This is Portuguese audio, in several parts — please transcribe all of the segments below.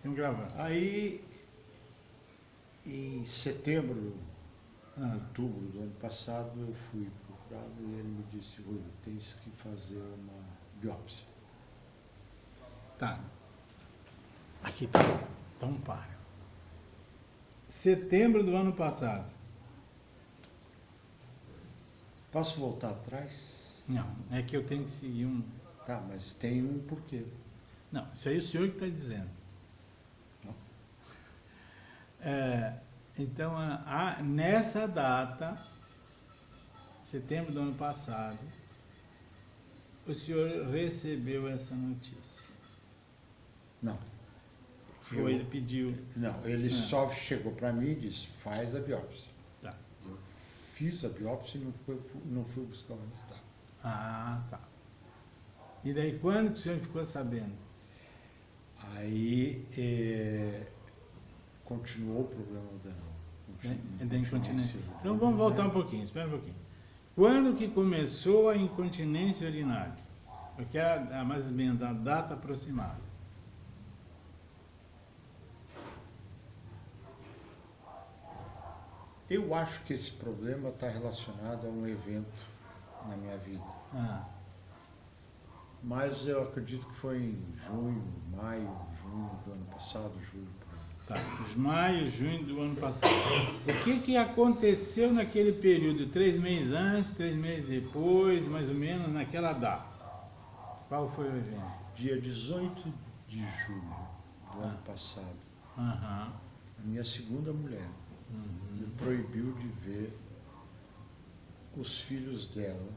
Estamos gravando. Aí, em setembro, outubro do ano passado, eu fui procurado e ele me disse: Rui, tens que fazer uma biópsia. Tá. Aqui tá. Então para. Setembro do ano passado. Posso voltar atrás? Não, é que eu tenho que seguir um... Tá, mas tem um porquê. Não, isso aí é o senhor que está dizendo. Não. Então, nessa data, setembro do ano passado, o senhor recebeu essa notícia. Não. Ele pediu... Não, ele só chegou para mim e disse: faz a biópsia. Tá. Eu fiz a biópsia e não fui buscar o resultado. Ah, tá. E daí, quando que o senhor ficou sabendo? Aí continuou o problema Da incontinência. Então vamos voltar um pouquinho, espera um pouquinho. Quando que começou a incontinência urinária? Eu quero mais ou menos a data aproximada. Eu acho que esse problema está relacionado a um evento na minha vida. Mas eu acredito que foi em junho do ano passado, julho. Tá, maio, junho do ano passado. O que aconteceu naquele período? 3 meses antes, 3 meses depois, mais ou menos, naquela data? Qual foi o evento? Dia 18 de julho do ano passado, a minha segunda mulher me proibiu de ver os filhos dela,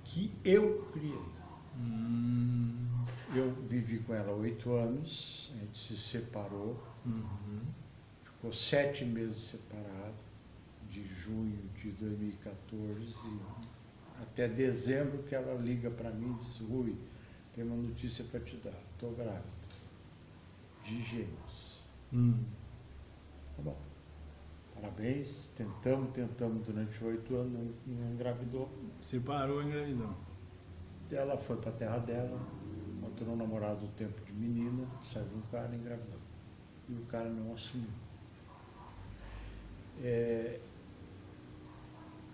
que eu criei. Eu vivi com ela 8 anos, a gente se separou, ficou 7 meses separado, de junho de 2014 até dezembro, que ela liga para mim e diz: Rui, tem uma notícia para te dar, estou grávida, de gêmeos. Tá bom, parabéns, tentamos durante 8 anos, não engravidou. Separou e engravidou. Ela foi para a terra dela, encontrou um namorado do tempo de menina, saiu um cara e engravidou. E o cara não assumiu.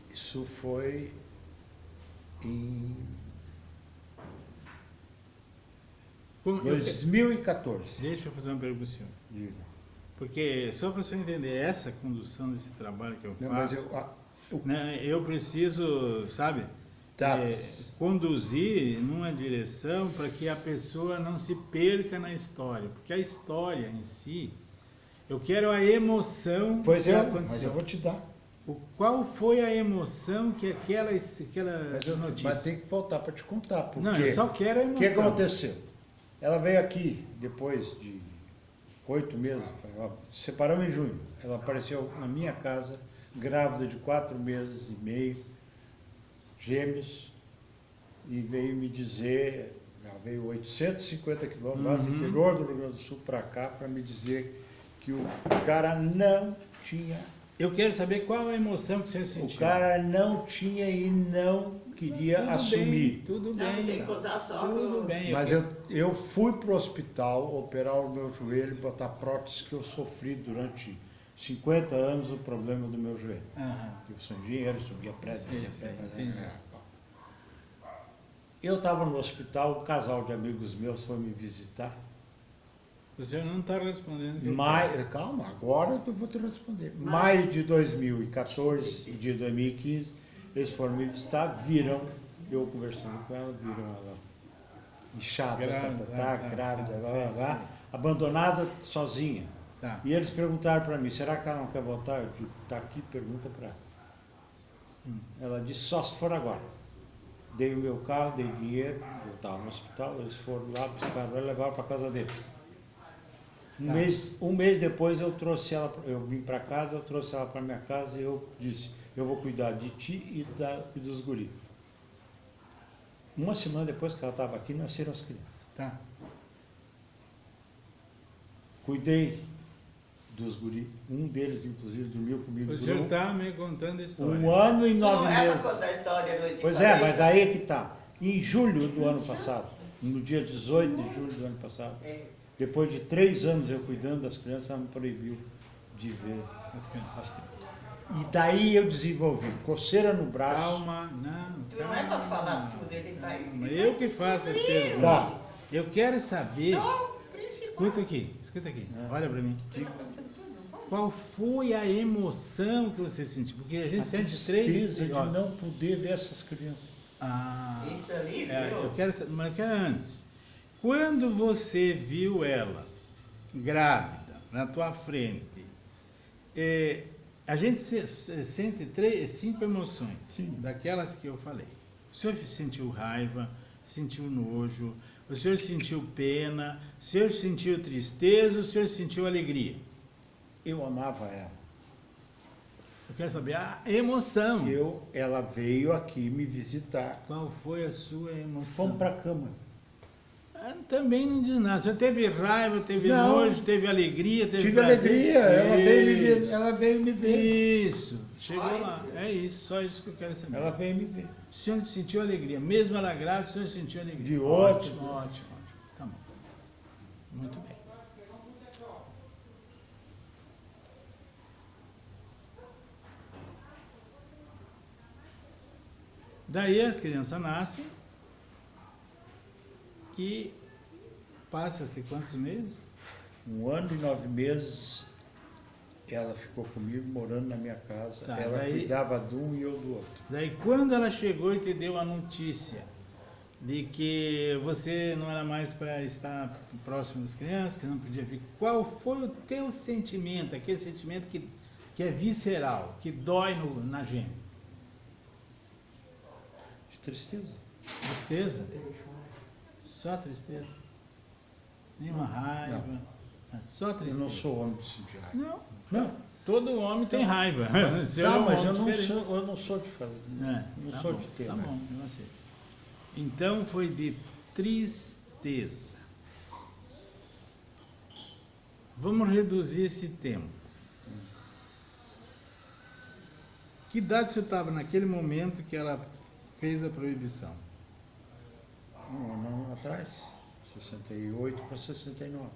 Isso foi em 2014. Deixa eu fazer uma pergunta para o senhor. Diga. Porque, só para o senhor entender, essa condução desse trabalho que eu faço, Mas eu preciso, sabe, conduzir numa direção para que a pessoa não se perca na história. Porque a história em si, eu quero a emoção Pois que é, aconteceu. mas eu vou te dar. Qual foi a emoção que aquela notícia... Mas tem que voltar para te contar. Porque não, eu só quero a emoção. O que aconteceu? Ela veio aqui depois de 8 meses, separamos em junho. Ela apareceu na minha casa, grávida de 4 meses e meio, gêmeos, e veio me dizer, ela veio 850 quilômetros lá do interior do Rio Grande do Sul para cá, para me dizer que o cara não tinha... Eu quero saber qual a emoção que você sentiu. O cara não tinha e não queria assumir. Tudo bem. Não, tem que contar só. Tudo bem. Mas eu fui para o hospital operar o meu joelho, botar prótese, que eu sofri durante 50 anos o problema do meu joelho. Eu sou engenheiro, subia prédio. Eu estava no hospital, um casal de amigos meus foi me visitar. O senhor não está respondendo. Calma, agora eu vou te responder. Maio de 2014 e de 2015, eles foram me visitar, viram, eu conversando com ela, viram ela inchada, grávida, abandonada, sozinha. Tá. E eles perguntaram para mim: será que ela não quer voltar? Eu digo: está aqui, pergunta para ela. Ela disse: só se for agora. Dei o meu carro, dei dinheiro, eu estava no hospital, eles foram lá, buscaram ela e levaram para casa deles. Um mês depois eu trouxe ela, eu vim para casa, eu trouxe ela para minha casa e eu disse: eu vou cuidar de ti e dos guris. Uma semana depois que ela estava aqui, nasceram as crianças. Tá. Cuidei dos guris, um deles inclusive dormiu comigo. O senhor está me contando a história. 1 ano e 9 meses. Não é para contar a história. Pois é, mas aí é que está. Em julho do ano passado, no dia 18 de julho do ano passado, Depois de 3 anos eu cuidando das crianças, ela me proibiu de ver As crianças. as crianças. E daí eu desenvolvi coceira no braço. Calma, não. Tu não é pra falar tudo, ele vai. Eu que faço as perguntas. Tá. Eu quero saber. Só o principal. Escuta aqui. Olha pra mim. Qual foi a emoção que você sentiu? Porque a gente A sente tristeza de ó. não poder ver essas crianças. Ah, Isso ali, eu viu? quero saber, mas eu quero antes. Quando você viu ela grávida na tua frente, a gente sente 5 emoções, Sim. daquelas que eu falei. O senhor sentiu raiva, sentiu nojo, o senhor sentiu pena, o senhor sentiu tristeza, o senhor sentiu alegria. Eu amava ela. Eu quero saber a emoção. Ela veio aqui me visitar. Qual foi a sua emoção? Fomos para a cama. Também não diz nada. Você teve raiva, teve Não. nojo, teve alegria, teve Tive prazer. alegria, ela veio me ver. Isso. Ela veio me ver. Isso, chegou Só lá. isso. É isso, só isso que eu quero saber. Ela veio me ver. O senhor sentiu alegria, mesmo ela grávida, o senhor sentiu alegria. De ótimo. Ótimo. Tá bom. Muito bem. Daí as crianças nascem e passa-se quantos meses? 1 ano e 9 meses ela ficou comigo, morando na minha casa. Tá, Ela daí- cuidava de um e eu do outro. Daí quando ela chegou e te deu a notícia de que você não era mais para estar próximo das crianças, que não podia vir, qual foi o teu sentimento, aquele sentimento que é visceral, que dói na gente? De tristeza. Tristeza? Só tristeza? Nenhuma raiva? Só Eu tristeza? não sou homem de sentir raiva. Não, Não. todo homem tem raiva. Você Tá, é um mas homem eu não diferente. sou de fazer. Não Tá sou bom, de ter Tá raiva. bom, eu aceito. Então foi de tristeza. Vamos reduzir esse tempo. Que idade você estava naquele momento que ela fez a proibição? 1 ano atrás, 68 para 69.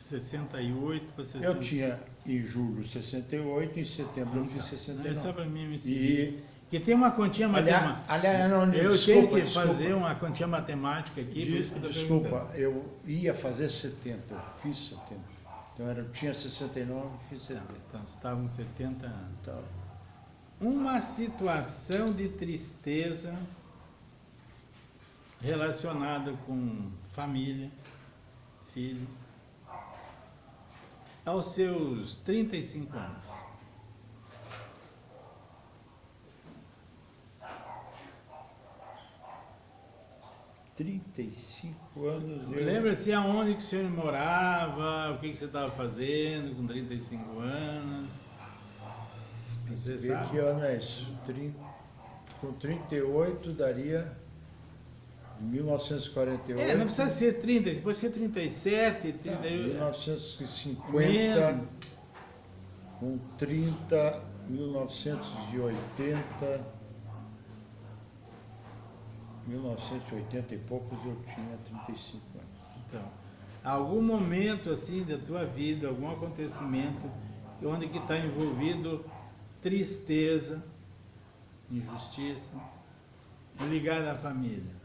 68 para 60. Eu tinha em julho 68, em setembro eu fiz É só 69. para mim me seguir. E, Que tem uma continha matemática. aliás, não, Eu desculpa, tenho que desculpa. fazer uma continha matemática aqui, por isso que eu tô Desculpa, perguntando. eu ia fazer 70, eu fiz 70. Então eu tinha 69, fiz Tá, 70. então estavam 70 anos. Então, Uma situação de tristeza relacionada com família, filho, aos seus 35 anos. 35 anos eu... Lembra-se aonde que o senhor morava, o que você estava fazendo com 35 anos? Você Ver sabe? que ano é isso? Com 38 daria 1948. Não precisa ser 30, depois ser 37, Tá, 38. 1950, Menos. com 30, 1980, 1980 e poucos eu tinha 35 anos. Então, algum momento assim da tua vida, algum acontecimento onde que está envolvido tristeza, injustiça, ligado à família.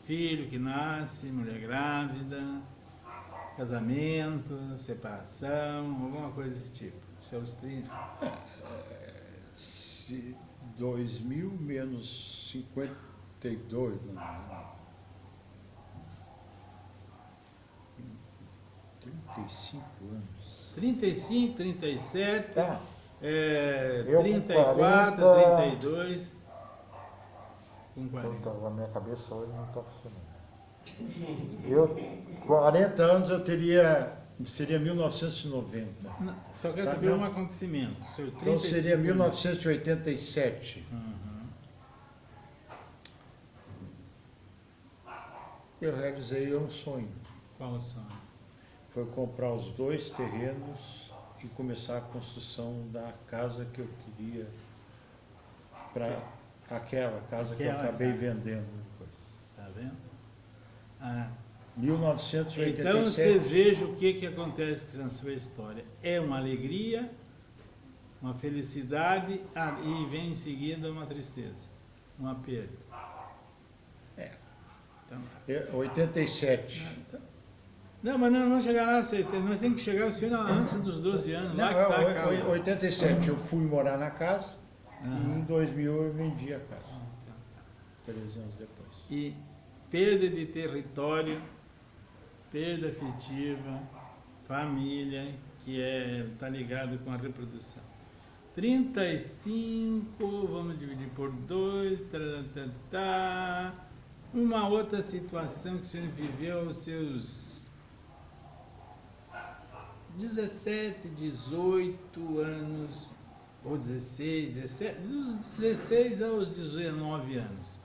Filho que nasce, mulher grávida, casamento, separação, alguma coisa desse tipo. Seus 30. Se 2000 menos 52, não é? 35 anos. 35, 37, Tá. Eu com 34, 40. 32, com 40. Então, a minha cabeça hoje não está funcionando. Eu, 40 anos eu teria, seria 1990. Não, só quero Tá, saber não. um acontecimento. Senhor, Então 35 seria anos. 1987. Eu realizei um sonho. Qual o sonho? Foi comprar os 2 terrenos e começar a construção da casa que eu queria para Aquela casa que eu Aquela acabei casa. vendendo depois. Tá vendo? Ah, 1987. então vocês vejam o que acontece com a sua história. É uma alegria, uma felicidade e vem em seguida uma tristeza, uma perda. É. Então, tá. 87. Não, mas não vamos chegar lá, nós temos que chegar ao final antes dos 12 anos. Não, Lá que tá a causa. 87 eu fui morar na casa e Aham. em 2000 eu vendi a casa. 3 anos depois. E perda de território, perda afetiva, família, que está ligado com a reprodução. 35, vamos dividir por 2, uma outra situação que você viveu aos seus 17, 18 anos, ou 16, 17, dos 16 aos 19 anos.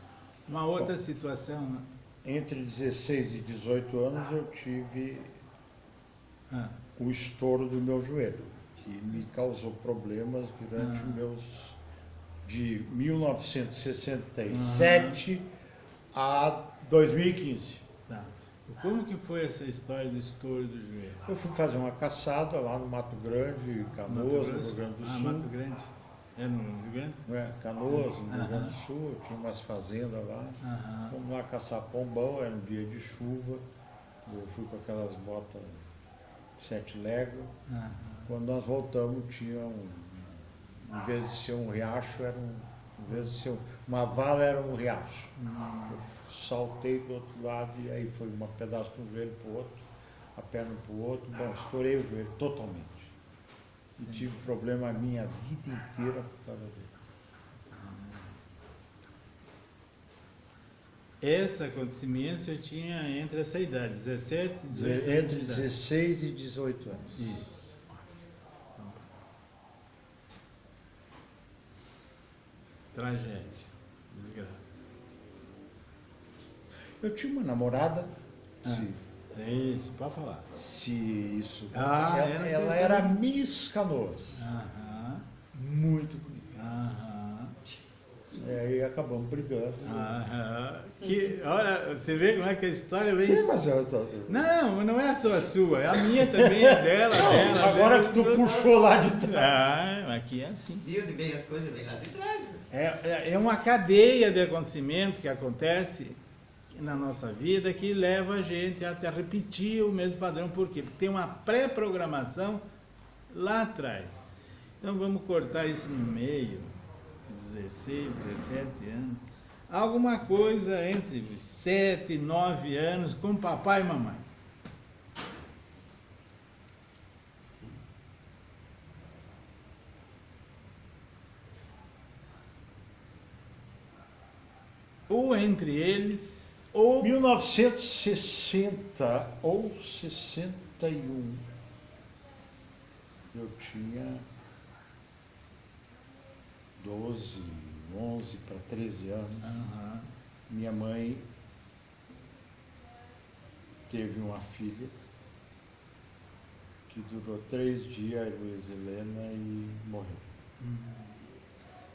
Uma outra situação. Entre 16 e 18 anos eu tive o estouro do meu joelho, que me causou problemas durante meus de 1967 a 2015. Tá. Como que foi essa história do estouro do joelho? Eu fui fazer uma caçada lá no Mato Grande, Canoas, no Rio Grande do Sul. Mato Grande. É no Rio Grande? Não é? Canoas, no Rio Grande do Sul, tinha umas fazendas lá. Fomos lá caçar pombão, era um dia de chuva. Eu fui com aquelas botas 7 léguas. Quando nós voltamos, tinha em vez de ser um riacho, em vez de ser uma vala, era um riacho. Eu saltei do outro lado e aí foi um pedaço de um joelho para o outro, a perna para o outro. Bom, estourei o joelho totalmente. E tive problema a minha vida inteira por causa dele. Esse acontecimento eu tinha entre essa idade, 17 e 18 anos. Entre 16 e 18 anos. Isso. Tragédia, desgraça. Eu tinha uma namorada, É isso, pode falar. se isso. Ah, ela era Miss Canoas. Muito bonita. E acabamos brigando. Olha, você vê como é que a história vem. Mas Não é só a sua, é a minha também, a dela. Agora dela, que tu puxou lá de trás. Aqui é assim. Viu de bem as coisas bem lá de trás. É uma cadeia de acontecimento que acontece na nossa vida que leva a gente até repetir o mesmo padrão. Por quê? Porque tem uma pré-programação lá atrás. Então vamos cortar isso no meio, 16, 17 anos. Alguma coisa entre os 7 e 9 anos com papai e mamãe. Ou entre eles, ou 1960 ou 61. Eu tinha 12, 11 para 13 anos. Minha mãe teve uma filha que durou 3 dias, a Luiz Helena, e morreu.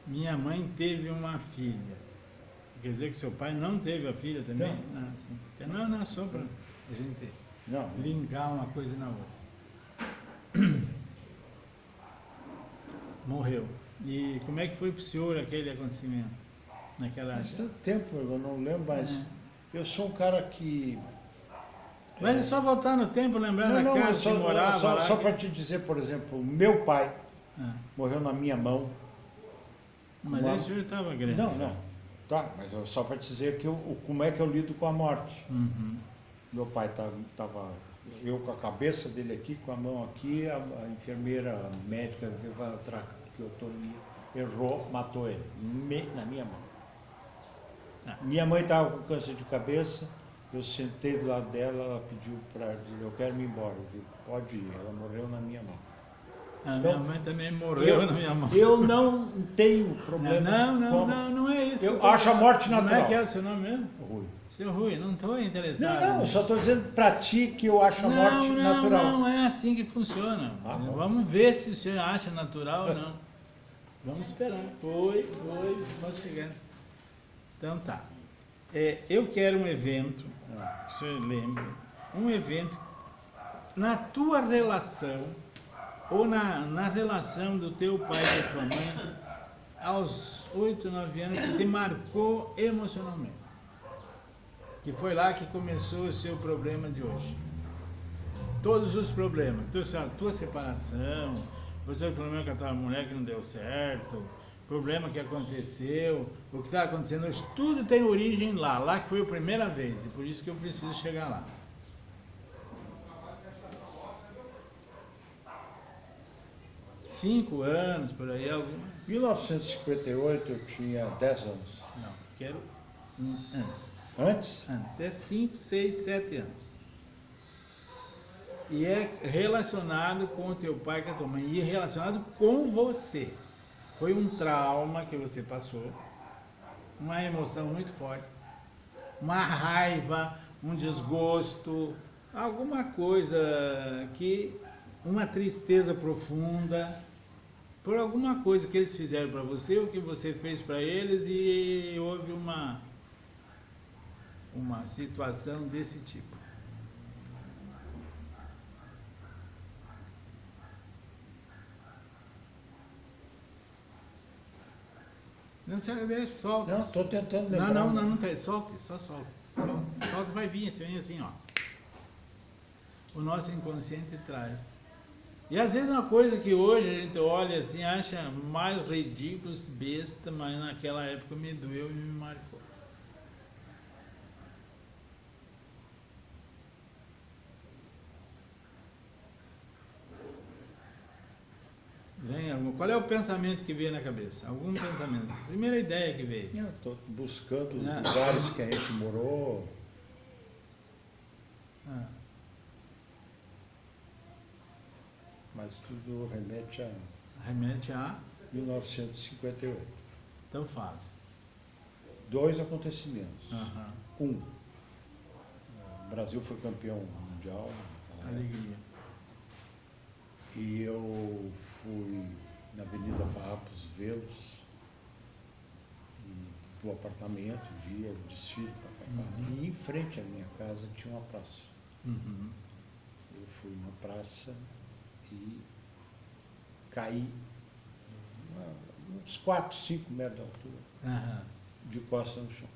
Minha mãe teve uma filha. Quer dizer que seu pai não teve a filha também? Sim. Não, só para a gente linkar uma coisa na outra. Morreu. E como é que foi para o senhor aquele acontecimento? Naquela Faz tanto tempo, eu não lembro, mas eu sou um cara que... Mas é só voltar no tempo, lembrar da casa que morava lá. Só para te dizer, por exemplo, meu pai morreu na minha mão. Mas aí o senhor estava grande. Não. Tá, mas só para te dizer que como é que eu lido com a morte. Meu pai estava, eu com a cabeça dele aqui, com a mão aqui, a enfermeira a médica viu a traqueotomia, errou, matou ele, na minha mão. Minha mãe estava com câncer de cabeça, eu sentei do lado dela, ela pediu para dizer, eu quero me embora. Eu disse, pode ir, ela morreu na minha mão. Minha mãe também morreu na minha mão. Eu não tenho problema. Não é isso. Eu acho a morte natural. Como é que é o seu nome mesmo? Rui. Seu Rui, não estou interessado. Não, só estou dizendo para ti que eu acho a morte natural. Não é assim que funciona. Vamos ver se o senhor acha natural ou não. Vamos esperar. Foi, vamos chegando. Então tá. Eu quero um evento, que você lembra, um evento na tua relação, ou na relação do teu pai e da tua mãe, aos 8, 9 anos, que te marcou emocionalmente. Que foi lá que começou o seu problema de hoje. Todos os problemas, a tua separação, o teu problema com a tua mulher que não deu certo, problema que aconteceu, o que está acontecendo hoje, tudo tem origem lá que foi a primeira vez, e por isso que eu preciso chegar lá. Cinco anos, por aí, alguma? 1958 eu tinha 10 anos. Não, quero antes. Antes? Antes, é 5, 6, 7 anos. E é relacionado com o teu pai e com a tua mãe, e é relacionado com você. Foi um trauma que você passou, uma emoção muito forte, uma raiva, um desgosto, alguma coisa uma tristeza profunda, por alguma coisa que eles fizeram para você, ou que você fez para eles, e houve uma situação desse tipo. Não se agradece, solta. Não, estou tentando lembrar. Não, solte, só solte. Solta, vai vir, você vem assim, ó. O nosso inconsciente traz. E às vezes uma coisa que hoje a gente olha assim, acha mais ridículo, besta, mas naquela época me doeu e me marcou. Qual é o pensamento que veio na cabeça? Algum pensamento? Primeira ideia que veio. Eu estou buscando os lugares que a gente morou. Mas tudo remete a 1958. Então fala. 2 acontecimentos. Uhum. O Brasil foi campeão mundial. Alegria. E eu fui na Avenida Farrapos vê-los, do apartamento, via o desfile, e em frente à minha casa tinha uma praça. Uhum. Eu fui na praça e caí uns 4, 5 metros de altura, de costas no chão.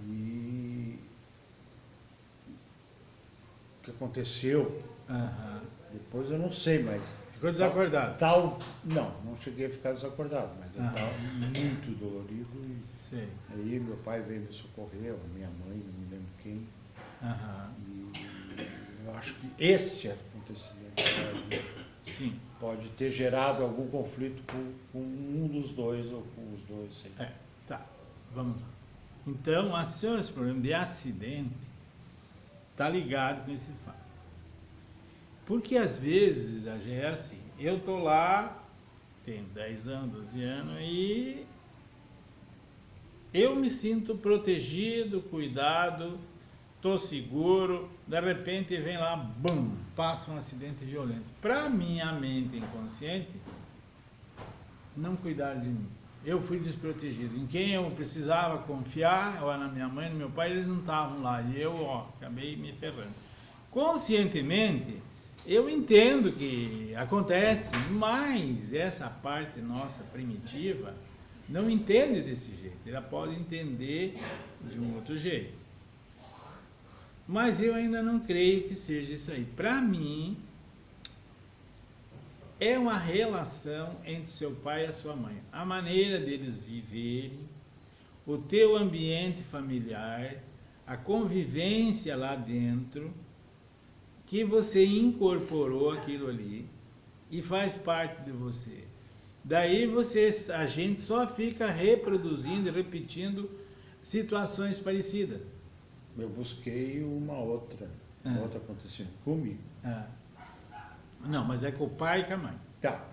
E o que aconteceu, depois eu não sei, mas... Ficou desacordado? Não cheguei a ficar desacordado, mas eu estava muito dolorido. Sei. Aí meu pai veio me socorrer, a minha mãe, não me lembro quem. E eu acho que este acontecimento pode ter gerado algum conflito com um dos dois ou com os dois. Sei. Tá, vamos lá. Então, esse problema de acidente está ligado com esse fato. Porque às vezes é assim, eu estou lá, tenho 10 anos, 12 anos, e eu me sinto protegido, cuidado, estou seguro, de repente vem lá, bum, passa um acidente violento. Para minha mente inconsciente, não cuidar de mim. Eu fui desprotegido. Em quem eu precisava confiar, ou na minha mãe, no meu pai, eles não estavam lá. E eu, acabei me ferrando. Conscientemente, eu entendo que acontece, mas essa parte nossa primitiva não entende desse jeito. Ela pode entender de um outro jeito. Mas eu ainda não creio que seja isso aí. Para mim, é uma relação entre seu pai e a sua mãe. A maneira deles viverem, o teu ambiente familiar, a convivência lá dentro, que você incorporou aquilo ali e faz parte de você. Daí a gente só fica reproduzindo, repetindo situações parecidas. Eu busquei uma outra acontecimento comigo. Não, mas é com o pai e com a mãe. Tá.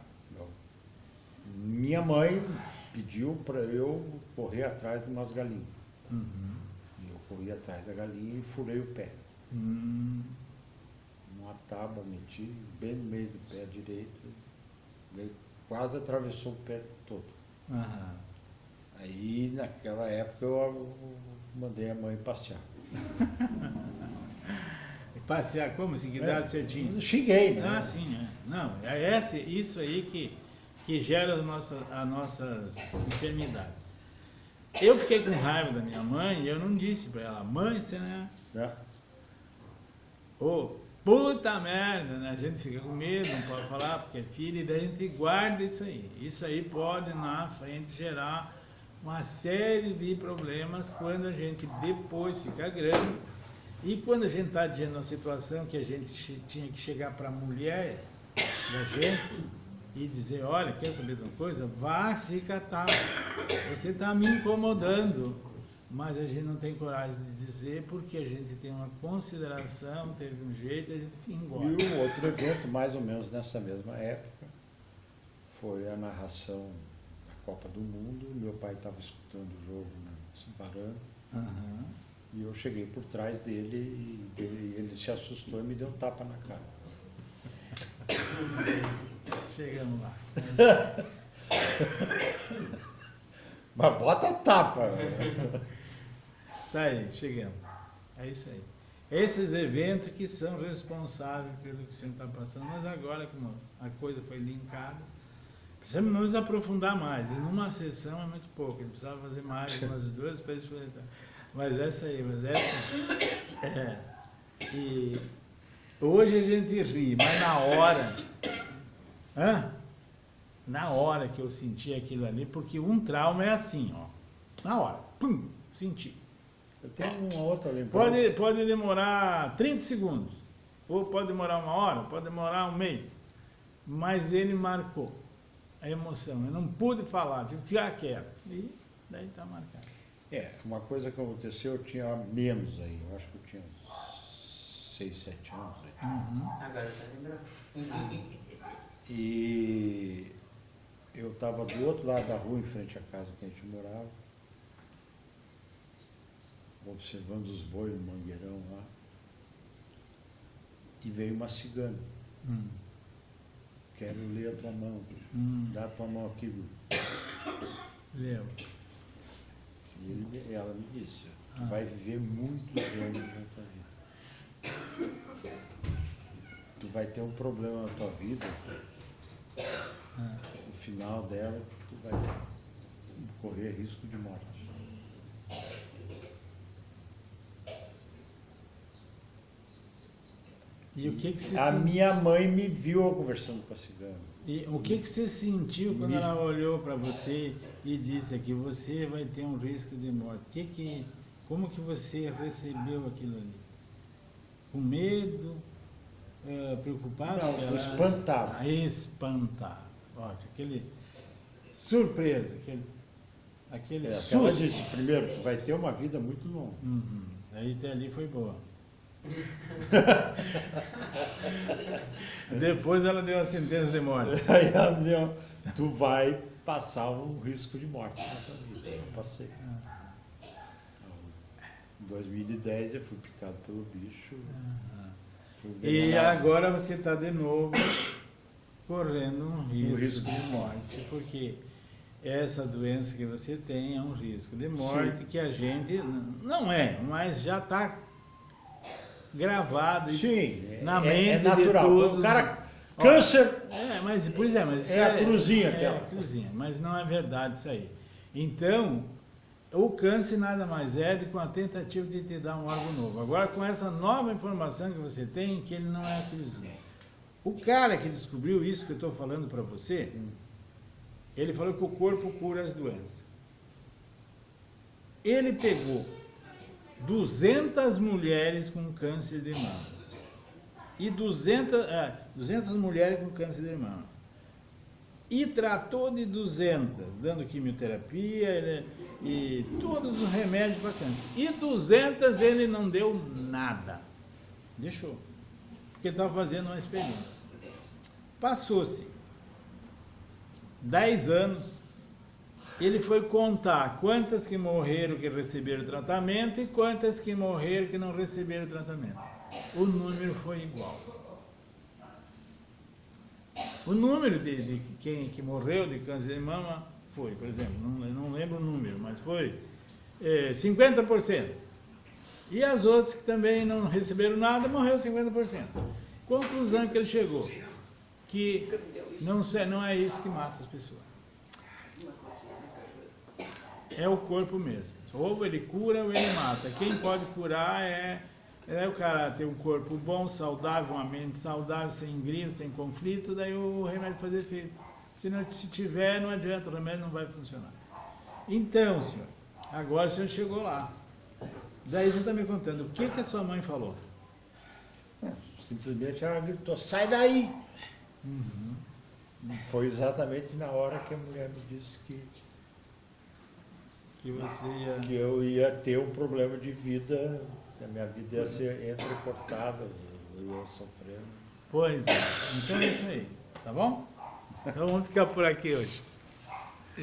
Minha mãe pediu para eu correr atrás de umas galinhas. E eu corri atrás da galinha e furei o pé. Uma tábua, meti bem no meio do pé direito, quase atravessou o pé todo. Aí, naquela época, eu mandei a mãe passear. Passear como? Se que idade você tinha? Eu xinguei, né? Ah, sim, é. Não, é isso aí que gera as nossas enfermidades. Eu fiquei com raiva da minha mãe e eu não disse para ela, mãe, você não é... Ô, puta merda, né? A gente fica com medo, não pode falar porque é filho, e daí a gente guarda isso aí. Isso aí pode, na frente, gerar uma série de problemas quando a gente depois fica grande. E quando a gente está diante de uma situação que a gente tinha que chegar para a mulher da gente e dizer, olha, quer saber de uma coisa? Vá se catar. Você está me incomodando. Mas a gente não tem coragem de dizer porque a gente tem uma consideração, teve um jeito, a gente engorda. E um outro evento, mais ou menos nessa mesma época, foi a narração da Copa do Mundo. Meu pai estava escutando o jogo na varanda. Uhum. E eu cheguei por trás dele e ele se assustou e me deu um tapa na cara. Chegamos lá. Mas bota tapa! Tá aí, chegamos. É isso aí. Esses eventos que são responsáveis pelo que o senhor está passando, mas agora, como a coisa foi linkada, precisamos nos aprofundar mais. E numa sessão é muito pouco, a gente precisava fazer mais, umas duas para experimentar. Mas essa aí, E hoje a gente ri, mas na hora que eu senti aquilo ali, porque um trauma é assim, ó. Na hora, pum, senti. Eu tenho uma outra lembrança. Pode demorar 30 segundos, ou pode demorar uma hora, pode demorar um mês, mas ele marcou a emoção. Eu não pude falar, tive que ficar quieto. E daí está marcado. Uma coisa que aconteceu, eu tinha menos aí, eu acho que eu tinha 6, 7 anos aí. Uhum. Agora tá lembrando. E eu estava do outro lado da rua, em frente à casa que a gente morava, observando os bois no mangueirão lá, e veio uma cigana. Quero ler a tua mão. Dá a tua mão aqui, Bruno. Leu. E ela me disse, tu vai viver muitos anos na tua vida. Tu vai ter um problema na tua vida, no final dela, tu vai correr risco de morte. E o que você A minha mãe me viu conversando com a cigana. E o que você sentiu quando ela olhou para você e disse que você vai ter um risco de morte? Como que você recebeu aquilo ali? Com medo? Preocupado? Não, espantado. Espantado. Ótimo. Aquele surpresa, aquele susto. Ela disse, primeiro, tu vai ter uma vida muito longa. Uhum. Aí até ali foi boa. Depois ela deu a sentença de morte. Aí ela me deu, tu vai passar um risco de morte na tua vida. Eu passei. Em 2010 eu fui picado pelo bicho. E agora você está de novo correndo um risco de morte, porque essa doença que você tem é um risco de morte. Sim. Que a gente não é, mas já está gravado. Sim, na mente é natural. De tudo. O cara, câncer. Mas isso é a cruzinha aquela. É a cruzinha, mas não é verdade isso aí. Então, o câncer nada mais é do que uma tentativa de te dar um órgão novo. Agora, com essa nova informação que você tem, que ele não é a cruzinha. O cara que descobriu isso que eu estou falando para você, ele falou que o corpo cura as doenças. Ele pegou 200 mulheres com câncer de mama e 200 mulheres com câncer de mama e tratou de 200, dando quimioterapia e todos os remédios para câncer, e 200 ele não deu nada, deixou, porque estava fazendo uma experiência. Passou-se 10 anos, ele foi contar quantas que morreram que receberam tratamento e quantas que morreram que não receberam tratamento. O número foi igual. O número de quem que morreu de câncer de mama foi, por exemplo, eu não lembro o número, mas foi 50%. E as outras que também não receberam nada, morreu 50%. Conclusão que ele chegou, que não é isso que mata as pessoas. É o corpo mesmo. Ou ele cura ou ele mata. Quem pode curar é o cara ter um corpo bom, saudável, uma mente saudável, sem grilo, sem conflito, daí o remédio faz efeito. Se tiver, não adianta, o remédio não vai funcionar. Então, senhor, agora o senhor chegou lá. Daí você está me contando, o que a sua mãe falou? Simplesmente ela gritou, sai daí! Foi exatamente na hora que a mulher me disse que eu ia ter um problema de vida, que a minha vida ia ser entrecortada, eu ia sofrendo. Pois é, então é isso aí, tá bom? Então vamos ficar por aqui hoje.